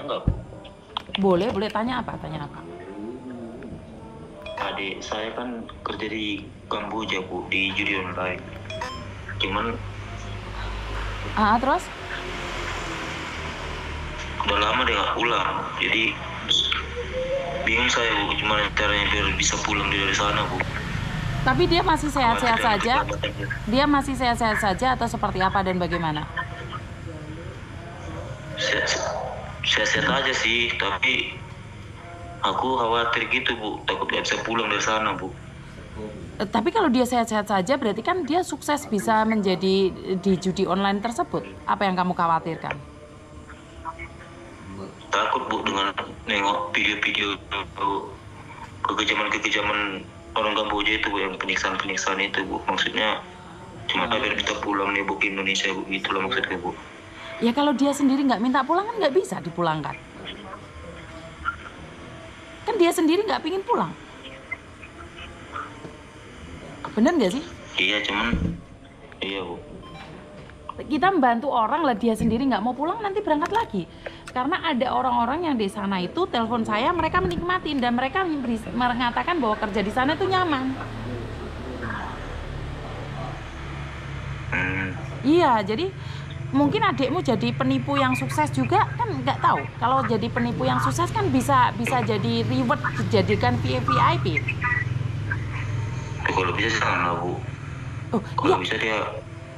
tanya nggak, Bu? Boleh, boleh tanya apa? Tanya apa? Adik saya kan kerja di Kamboja, Bu, di judi online. Cuman Terus? udah lama dia nggak pulang. Jadi bingung saya, Bu, gimana caranya biar bisa pulang dari sana, Bu. Tapi dia masih sehat-sehat Khawatir dengan saja? keselamatannya. Dia masih sehat-sehat saja atau seperti apa dan bagaimana? Sehat-sehat aja sih, tapi aku khawatir gitu, Bu. Takut nggak bisa pulang dari sana, Bu. Tapi kalau dia sehat-sehat saja berarti kan dia sukses bisa menjadi di judi online tersebut. Apa yang kamu khawatirkan? Takut, Bu, dengan nengok video-video kekejaman-kekejaman orang Kamboja itu, Bu, yang penyiksaan-penyiksaan itu, Bu. Maksudnya cuma biar kita pulang nih, Bu, ke Indonesia, Bu. Itulah maksudnya, Bu. Ya kalau dia sendiri nggak minta pulang kan nggak bisa dipulangkan. Kan dia sendiri nggak pingin pulang. Bener nggak sih? Iya, cuman iya, Bu. Kita membantu orang lah, dia sendiri nggak mau pulang nanti berangkat lagi. Karena ada orang-orang yang di sana itu telepon saya, mereka menikmatin dan mereka mengatakan bahwa kerja di sana itu nyaman. Iya, jadi mungkin adikmu jadi penipu yang sukses juga kan nggak tahu. Kalau jadi penipu yang sukses kan bisa jadi reward, dijadikan VIP. Kalau bisa jangan lah, Bu. Oh Kalau iya, bisa dia,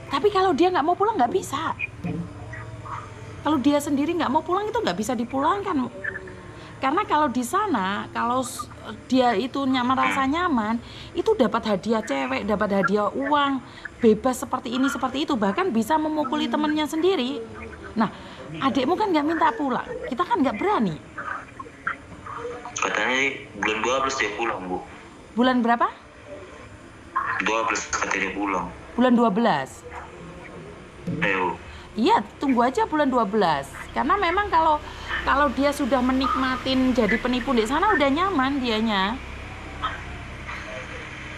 tapi kalau dia nggak mau pulang nggak bisa. Kalau dia sendiri nggak mau pulang itu nggak bisa dipulangkan. Karena kalau di sana, kalau dia itu merasa nyaman, itu dapat hadiah cewek, dapat hadiah uang, bebas seperti ini, seperti itu. Bahkan bisa memukuli temennya sendiri. Nah, adikmu kan nggak minta pulang. Kita kan nggak berani. katanya sih bulan 12 dia pulang, Bu. Bulan berapa? 12 katanya dia pulang. Bulan 12. Ayo. Iya, tunggu aja bulan 12. Karena memang kalau dia sudah menikmatin jadi penipu di sana udah nyaman dianya.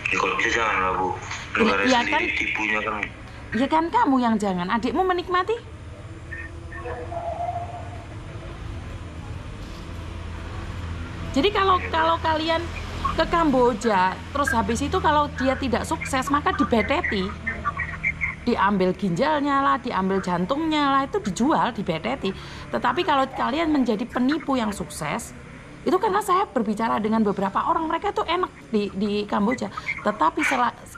Ya kalau bisa jangan lah, Bu. Negara Iya sendiri kan? tipunya kan. Ya kan kamu yang jangan, adikmu menikmati. Jadi kalau kalian ke Kamboja, terus habis itu kalau dia tidak sukses maka dibeteti. Diambil ginjalnya lah, diambil jantungnya lah, itu dijual, dibeteti. Tetapi kalau kalian menjadi penipu yang sukses, itu karena saya berbicara dengan beberapa orang, mereka itu enak di Kamboja. Tetapi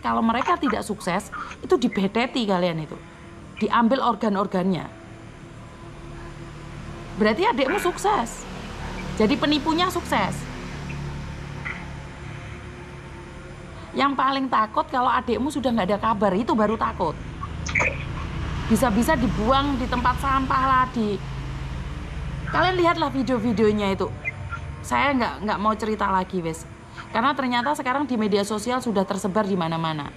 kalau mereka tidak sukses, itu dibeteti kalian itu. Diambil organ-organnya. Berarti adikmu sukses. Jadi penipunya sukses. Yang paling takut kalau adikmu sudah nggak ada kabar, itu baru takut. Bisa-bisa dibuang di tempat sampah lah, kalian lihatlah video-videonya itu. Saya nggak mau cerita lagi, wes. Karena ternyata sekarang di media sosial sudah tersebar di mana-mana.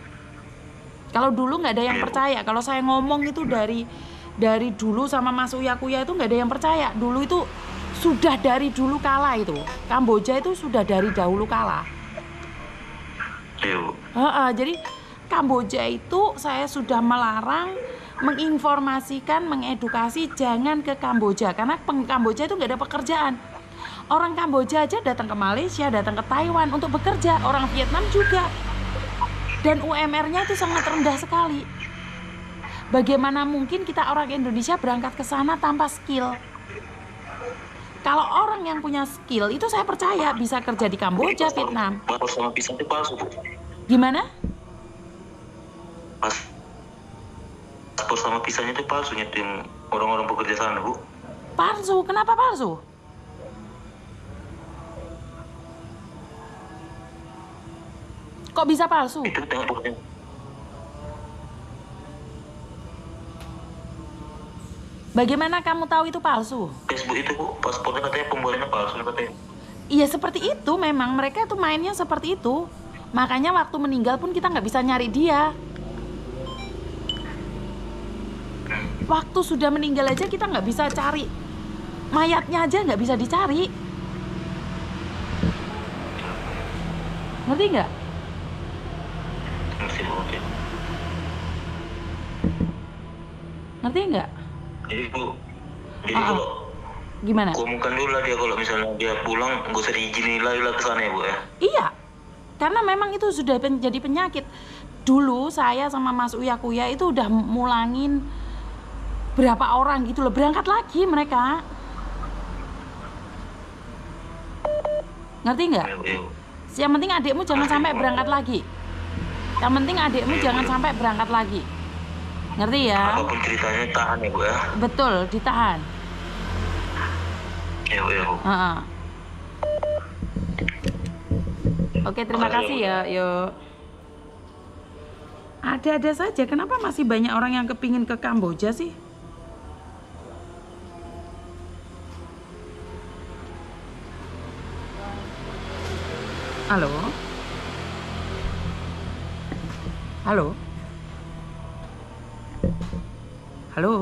Kalau dulu nggak ada yang percaya, kalau saya ngomong itu dari dulu sama Mas Uya-Kuya itu nggak ada yang percaya. Dulu itu sudah dari dulu kala itu. Kamboja itu sudah dari dahulu kala. Jadi Kamboja itu saya sudah melarang menginformasikan, mengedukasi jangan ke Kamboja karena Kamboja itu nggak ada pekerjaan. Orang Kamboja aja datang ke Malaysia, datang ke Taiwan untuk bekerja, orang Vietnam juga. Dan UMR-nya itu sangat rendah sekali. Bagaimana mungkin kita orang Indonesia berangkat ke sana tanpa skill? Kalau orang yang punya skill itu saya percaya bisa kerja di Kamboja, Vietnam. Paspor sama visa itu palsu, Bu. Gimana? Paspor sama visanya itu palsu, yang orang-orang bekerja sana, Bu. Palsu? Kenapa palsu? Kok bisa palsu? Itu tengok pokoknya. Bagaimana kamu tahu itu palsu? Facebook itu, Bu, paspornya katanya pembuatannya palsu katanya. Iya seperti itu, memang mereka itu mainnya seperti itu. Makanya waktu meninggal pun kita nggak bisa nyari dia. Waktu sudah meninggal aja kita nggak bisa cari. Mayatnya aja nggak bisa dicari. Ngerti nggak? Ngerti, Bu. Ngerti nggak? Jadi, Bu, jadi kalau Gimana? Ku omongkan dulu lah dia kalau misalnya dia pulang nggak usah diizinin lagi lah ke sana ya Bu ya. Iya, karena memang itu sudah jadi penyakit. Dulu saya sama Mas Uya Kuya itu udah mulangin berapa orang gitu loh, berangkat lagi mereka. Ngerti nggak? Iya, Bu, iya, Bu. Yang penting adikmu jangan sampai berangkat lagi. Yang penting adikmu jangan sampai berangkat lagi. Ngerti ya? Apapun ceritanya tahan ya Bu ya. Betul, ditahan. Iya, Bu, iya, Bu. Heeh. Oke, terima kasih ya. Yuk. Ada-ada saja. Kenapa masih banyak orang yang kepingin ke Kamboja sih? Halo? Halo? Halo?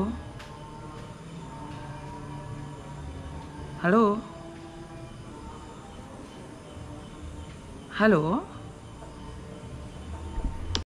Halo? Halo?